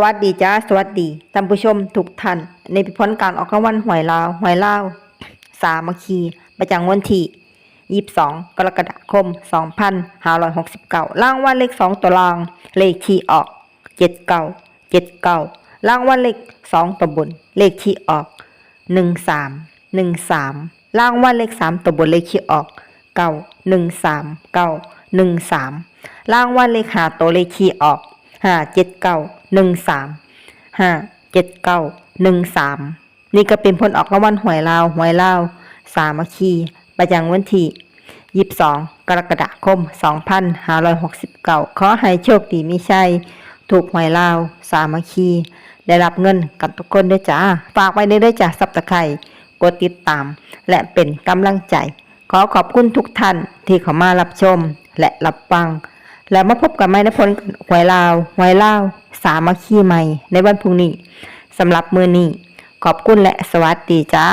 วัสดีจ้าสวัสดีท่านผู้ชมทุกท่านในผลการออกรางวัลหวยลาวสามัคคีประจำวันที่22กรกฎาคม2569รางวัลเลข2ตัวรางเลขที่ออก79รางวัลเลข2ตัวบนเลขที่ออก13รางวัลเลข3ตัวบนเลขที่ออก913รางวัลเลข5ตัวเลขที่ออก57913นี่ก็เป็นผลออกรางวัลหวยลาวสามัคคีประจำวันที่22กรกฎาคม2569ขอให้โชคดีมีชัยถูกหวยลาวสามัคคีได้รับเงินกันทุกคนด้วยจ้าฝากไว้ด้วยจ้าSubscribeกดติดตามและเป็นกำลังใจขอบคุณทุกท่านที่เข้ามารับชมและรับฟังแล้วมาพบกันใหม่ในผลหวยลาวสามัคคีใหม่ในวันพรุ่งนี้สำหรับมื้อนี้ขอบคุณและสวัสดีจ้า